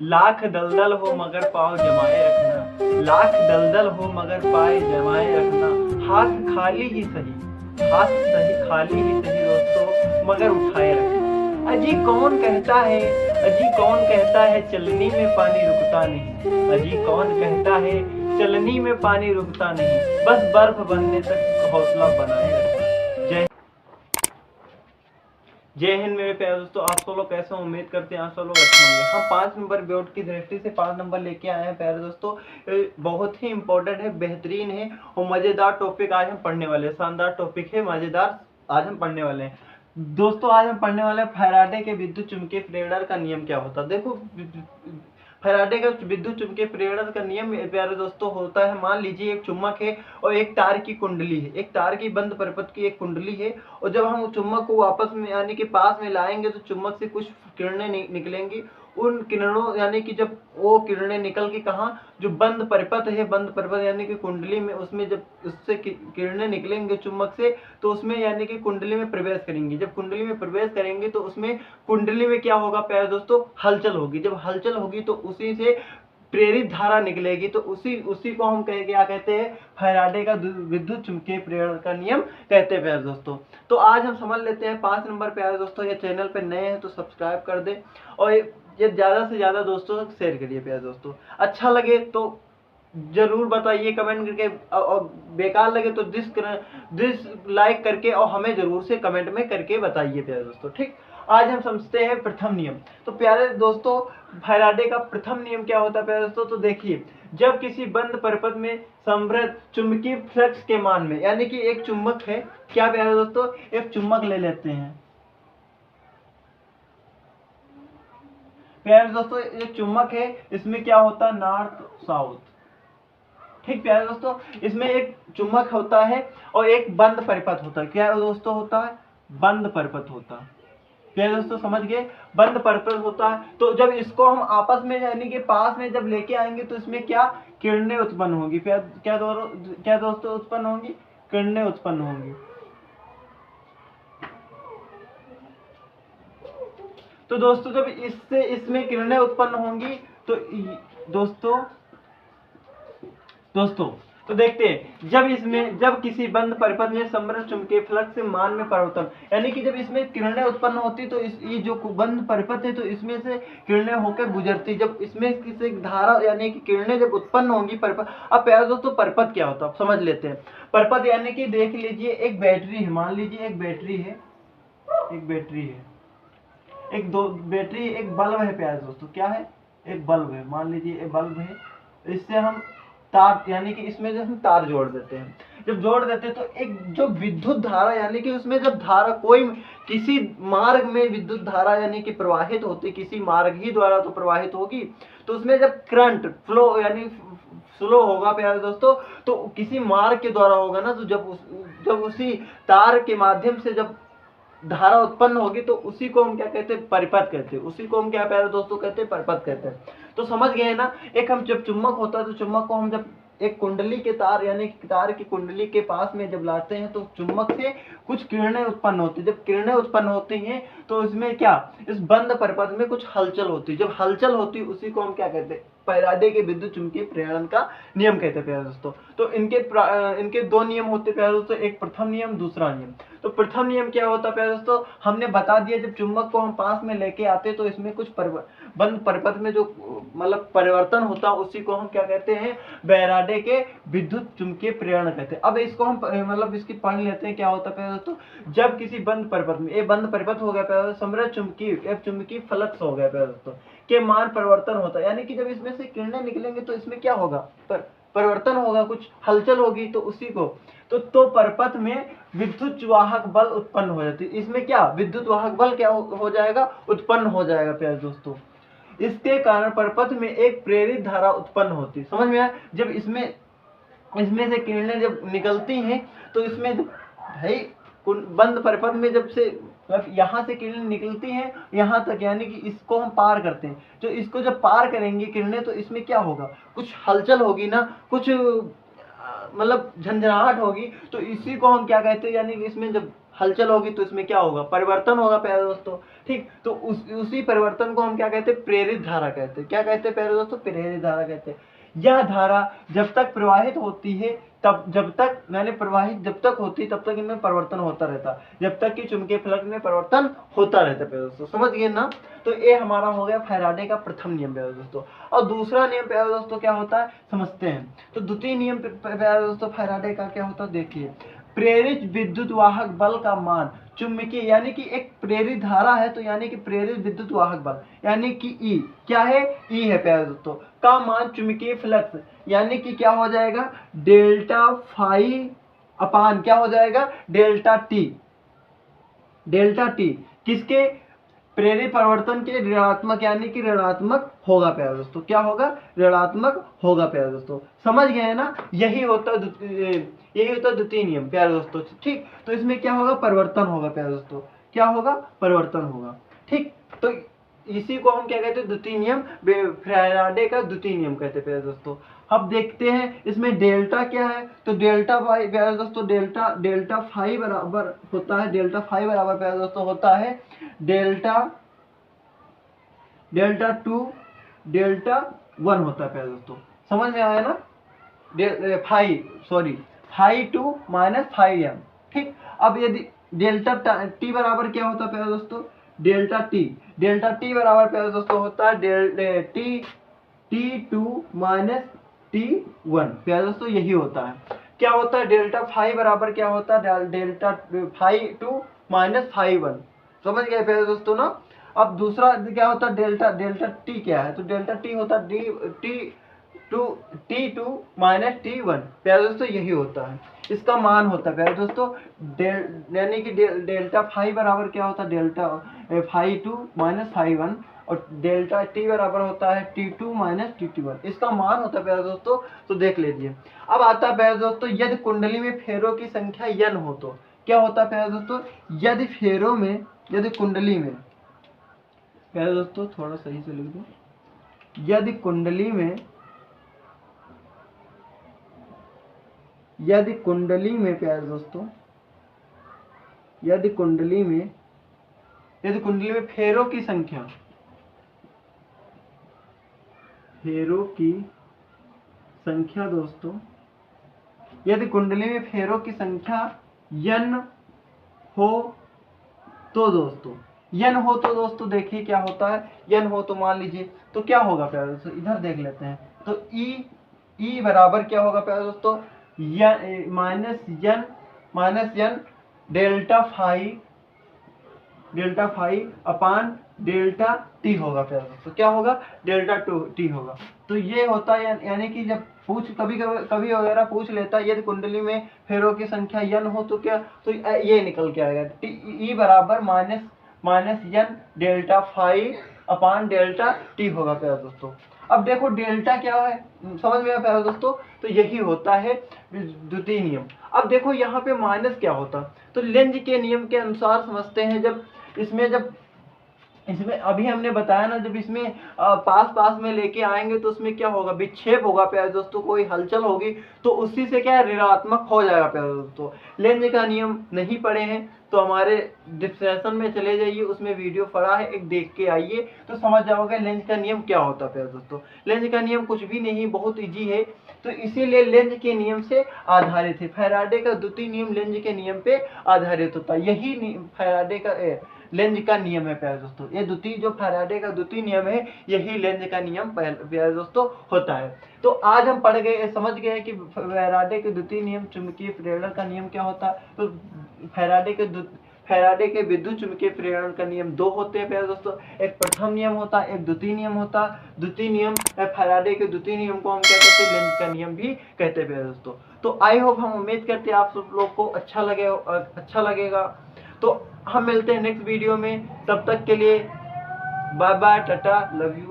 लाख दलदल हो मगर पाँव जमाए रखना, लाख दलदल हो मगर पाए जमाए रखना, हाथ खाली ही सही, हाथ सही खाली ही सही दोस्तों मगर उठाए रखना। अजी कौन कहता है, अजी कौन कहता है चलनी में पानी रुकता नहीं, अजी कौन कहता है चलनी में पानी रुकता नहीं, बस बर्फ बनने तक हौसला बनाए रखना। जय जय हिंद मेरे प्यारे दोस्तों, आप सब लोग कैसे हो? उम्मीद करते हैं आप सब लोग अच्छे होंगे। हम 5 नंबर बोर्ड की दृष्टि से 5 नंबर लेके आए हैं प्यारे दोस्तों। बहुत ही इंपॉर्टेंट है, बेहतरीन है और मजेदार टॉपिक आज हम पढ़ने वाले हैं। शानदार टॉपिक है, मजेदार आज हम पढ़ने वाले हैं दोस्तों। आज हम पढ़ने वाले हैं फैराडे के विद्युत चुम्बकीय प्रेरण का नियम क्या होता है। देखो, फैराडे का विद्युत चुम्बकीय प्रेरण का नियम प्यारे दोस्तों होता है, मान लीजिए एक चुम्बक है और एक तार की कुंडली है, एक तार की बंद परिपथ की एक कुंडली है, और जब हम चुम्बक को वापस में यानी कि पास में लाएंगे तो चुम्बक से कुछ किरणें निकलेंगी। उन किरणों यानी कि जब वो किरणें निकल के कहा जो बंद परिपथ है, बंद परिपथ यानी कि कुंडली में, उसमें जब उससे किरणें निकलेंगे चुम्बक से, तो उसमें यानी कि कुंडली में प्रवेश करेंगी। जब कुंडली में प्रवेश करेंगे तो उसमें कुंडली में क्या होगा प्यारे दोस्तों, हलचल होगी। जब हलचल होगी तो उसी से प्रेरित धारा निकलेगी, तो उसी को हम क्या कहते हैं, फैराडे का विद्युत चुम्बकीय प्रेरण का नियम कहते हैं प्यारे दोस्तों। तो आज हम समझ लेते हैं 5 नंबर प्यारे दोस्तों। ये चैनल पे नए हैं तो सब्सक्राइब कर दे और ये ज्यादा से ज्यादा दोस्तों तक शेयर करिए प्यारे दोस्तों। अच्छा लगे तो जरूर बताइए कमेंट करके, और बेकार लगे तो डिसलाइक करके और हमें जरूर से कमेंट में करके बताइए प्यारे दोस्तों। ठीक, आज हम समझते हैं प्रथम नियम। तो प्यारे दोस्तों, फैराडे का प्रथम नियम क्या होता है प्यारे दोस्तों, तो देखिए, जब किसी बंद परिपथ में संवृत चुंबकीय फ्लक्स के मान में, यानी कि एक चुंबक है, क्या प्यारे दोस्तों, एक चुंबक ले लेते हैं प्यारे दोस्तों, ये चुंबक है, इसमें क्या होता है, नॉर्थ साउथ। ठीक प्यारे दोस्तों, इसमें एक चुंबक होता है और एक बंद परिपथ होता है। क्या दोस्तों होता है, बंद परिपथ होता है। प्यारे दोस्तों समझ गए, बंद परिपथ होता है। तो जब इसको हम आपस में यानी कि पास में जब लेके आएंगे तो इसमें क्या किरणें उत्पन्न होंगी, क्या दोस्तों उत्पन्न होंगी, किरणें उत्पन्न होंगी। तो दोस्तों जब इससे इसमें किरणें उत्पन्न होंगी तो दोस्तों दोस्तों तो देखते हैं, जब किसी बंद परिपथ में संवृत चुंबकीय फ्लक्स से मान में परिवर्तन, यानी कि जब इसमें किरणें उत्पन्न होती तो ये जो बंद परिपथ है तो इसमें से किरणें होकर गुजरती, जब इसमें किसी धारा यानी कि किरणें जब उत्पन्न होंगी परिपथ। अब प्यारे दोस्तों परिपथ क्या होता है समझ लेते हैं। परिपथ यानी कि देख लीजिए, एक बैटरी है, मान लीजिए एक बैटरी है, एक बैटरी है, एक दो बैटरी, एक बल्ब है प्यारे दोस्तों, क्या है, एक बल्ब है, मान लीजिए एक बल्ब है। इससे हम तार यानी कि इसमें जब हम तार जोड़ देते हैं, जब जोड़ देते हैं तो एक जो विद्युत धारा यानी कि उसमें जब धारा कोई किसी मार्ग में विद्युत धारा यानी कि प्रवाहित होती, किसी मार्ग ही द्वारा तो प्रवाहित होगी, तो उसमें जब करंट फ्लो यानी फ्लो होगा प्यारे दोस्तों, तो किसी मार्ग के द्वारा होगा ना, तो जब उसी तार के माध्यम से जब धारा उत्पन्न होगी तो उसी को हम क्या कहते हैं, परिपथ कहते हैं। उसी को हम क्या प्यारे दोस्तों कहते हैं, परिपथ कहते हैं। तो समझ गए ना। एक हम जब चुंबक होता है तो चुंबक को हम जब एक कुंडली के तार यानी तार की कुंडली के पास में जब लाते हैं तो चुंबक से कुछ किरणें उत्पन्न होती है। जब किरणें उत्पन्न होती हैं तो इसमें क्या, इस बंद परिपथ में कुछ हलचल होती है। जब हलचल होती है उसी को हम क्या कहते हैं, फैराडे के विद्युत चुम्बकीय प्रेरण का नियम कहते हैं प्यारे दोस्तों। तो इनके दो नियम होते हैं प्यारे दोस्तों, एक प्रथम नियम, दूसरा नियम। तो प्रथम नियम क्या होता है प्यारे दोस्तों, हमने बता दिया, जब चुंबक को हम पास में लेके आते हैं तो इसमें कुछ बंद परिपथ में जो मतलब परिवर्तन होता है उसी को हम क्या कहते हैं, फैराडे के विद्युत चुम्बकीय प्रेरण कहते हैं। अब इसको हम मतलब इसकी पढ़ लेते हैं, क्या होता है प्यारे दोस्तों, जब किसी बंद परिपथ में, ये बंद परिपथ हो गया प्यारे दोस्तों, संवृत चुंबकीय फ्लक्स हो गया प्यारे दोस्तों, के मान परिवर्तन होता है, यानी कि जब इसमें से किरणें निकलेंगे तो इसमें क्या होगा, परिवर्तन होगा, कुछ हलचल होगी, तो उसी को तो परिपथ में विद्युत वाहक बल उत्पन्न हो जाती है। इसमें क्या विद्युत वाहक बल क्या हो जाएगा, उत्पन्न हो जाएगा प्यारे दोस्तों। इसके कारण परिपथ में एक प्रेरित धारा उत्पन्न होती है। समझ में आया। जब इसमें से किरणें जब निकलती हैं तो इसमें भाई बंद परिपथ में जब से यहाँ से किरणें निकलती हैं यहाँ तक, यानी कि इसको हम पार करते हैं, जो इसको जब पार करेंगे किरणें तो इसमें क्या होगा, कुछ हलचल होगी ना, कुछ मतलब झंझनाहट होगी, तो इसी को हम क्या कहते हैं, यानी कि इसमें जब हलचल होगी तो इसमें क्या होगा, परिवर्तन होगा प्यारे दोस्तों। ठीक, तो उसी परिवर्तन को हम क्या कहते हैं, प्रेरित धारा कहते हैं। क्या कहते हैं प्यारे दोस्तों, प्रेरित धारा कहते हैं। यह धारा जब तक प्रवाहित होती है तब, जब तक मैंने प्रवाहित जब तक होती तब तक इनमें परिवर्तन होता रहता, जब तक कि चुंबकीय फलक में परिवर्तन होता रहता प्यारे दोस्तों, समझ गए ना। तो ये हमारा हो गया फैराडे का प्रथम नियम प्यारे दोस्तों। और दूसरा नियम प्यारे दोस्तों क्या होता है, समझते हैं। तो द्वितीय नियम प्यारे दोस्तों फैराडे का क्या होता है, देखिए, प्रेरित विद्युत वाहक बल का मान चुंबकीय, यानी कि एक प्रेरित धारा है तो यानी कि प्रेरित विद्युत वाहक बल यानी कि ई क्या है, ई है प्यारे दोस्तों, का मान चुंबकीय फ्लक्स यानी कि क्या हो जाएगा, डेल्टा फाई अपान क्या हो जाएगा, डेल्टा टी। डेल्टा टी किसके, प्रेरित परिवर्तन के ऋणात्मक यानी कि ऋणात्मक होगा प्यारे दोस्तों, क्या होगा, ऋणात्मक होगा प्यारे दोस्तों, समझ गए हैं ना। यही होता द्वितीय नियम प्यारे दोस्तों। ठीक, तो इसमें क्या होगा, परिवर्तन होगा प्यारे दोस्तों, क्या होगा, परिवर्तन होगा। ठीक, तो इसी को हम क्या कहते हैं, द्वितीय नियम, फैराडे का द्वितीय नियम कहते हैं प्यारे दोस्तों। अब देखते हैं इसमें डेल्टा क्या है, तो डेल्टा बाई प्यारे दोस्तों, डेल्टा फाई बराबर होता है, डेल्टा फाई बराबर प्यारे दोस्तों होता है डेल्टा टू डेल्टा वन होता है प्यारे दोस्तों, समझ में आया ना। Phi two minus phi M. ठीक, अब यदि डेल्टा टी बराबर क्या होता है प्यारे दोस्तों, डेल्टा टी बराबर प्यारे दोस्तों होता है T two minus T one प्यारे दोस्तों, यही होता है। क्या होता है, डेल्टा फाई बराबर क्या होता है, delta phi two minus phi one, समझ गए प्यारे दोस्तों ना। अब दूसरा क्या होता है, डेल्टा टी क्या है, तो डेल्टा टी होता है T two minus T one प्यारे दोस्तों, यही होता है, इसका मान होता है प्यारे दोस्तों, यानी कि डेल्टा फाई बराबर क्या होता है, delta phi two minus phi one, और डेल्टा टी बराबर होता है T two minus T one, इसका मान होता है प्यारे दोस्तों। तो देख लीजिए, अब आता है प्यारे दोस्तों, यदि कुंडली में फेरों की संख्या n हो तो क्या होता है प्यारे दोस्तों, यदि कुंडली में प्यारे दोस्तों, थोड़ा सही से लिख दो, यदि कुंडली में प्यारे दोस्तों, यदि कुंडली में फेरों की संख्या दोस्तों, यदि कुंडली में फेरों की संख्या n हो तो दोस्तों देखिए क्या होता है, n हो तो मान लीजिए तो क्या होगा प्यारे दोस्तों, इधर देख लेते हैं। तो ई बराबर क्या होगा प्यारे दोस्तों, minus n delta phi upon delta T होगा प्यारे दोस्तों, क्या होगा, डेल्टा टी होगा। तो ये होता है, यानी कि जब कभी वगैरह पूछ लेता है, यदि कुंडली में फेरों की संख्या n हो तो क्या, तो ये निकल के आएगा, ई बराबर minus n delta phi upon delta T होगा प्यारे दोस्तों। अब देखो डेल्टा क्या है, समझ में आया प्यारे दोस्तों, तो यही होता है द्वितीय नियम। अब देखो यहाँ पे माइनस क्या होता, तो लेंज के नियम के अनुसार समझते हैं, जब इसमें अभी हमने बताया ना, जब इसमें पास में लेके आएंगे तो उसमें क्या होगा, विक्षेप होगा प्यारे दोस्तों, कोई हलचल होगी तो उसी से क्या ऋणात्मक हो जाएगा प्यारे दोस्तों। लेंज का नियम नहीं पढ़े हैं तो हमारे डिस्कशन में चले जाइए, उसमें वीडियो पड़ा है, एक देख के आइए तो समझ जाओगे लेंज का नियम क्या होता है प्यारे दोस्तों। लेंज का नियम कुछ भी नहीं, बहुत ईजी है, तो इसीलिए लेंज के नियम से आधारित है। फैराडे का द्वितीय नियम लेंज के नियम पे आधारित होता है, यही फैराडे का लेंज का नियम है प्यारे दोस्तों। ये द्वितीय जो फैराडे का द्वितीय नियम है, यही लेंज का नियम प्यारे दोस्तों होता है। तो आज हम पढ़ गए, समझ गए कि फैराडे के द्वितीय नियम चुंबकीय प्रेरण का नियम क्या होता है। तो फैराडे के विद्युत चुंबकीय प्रेरण का नियम दो होते हैं प्यारे दोस्तों, एक प्रथम नियम होता है, एक द्वितीय नियम होता है। द्वितीय नियम फैराडे के द्वितीय नियम को हम क्या कहते हैं, लेंज का नियम भी कहते हैं प्यारे दोस्तों। तो आई होप, हम उम्मीद करते हैं आप सब लोग को अच्छा लगेगा। तो हम मिलते हैं नेक्स्ट वीडियो में, तब तक के लिए bye bye, ta-ta, love you.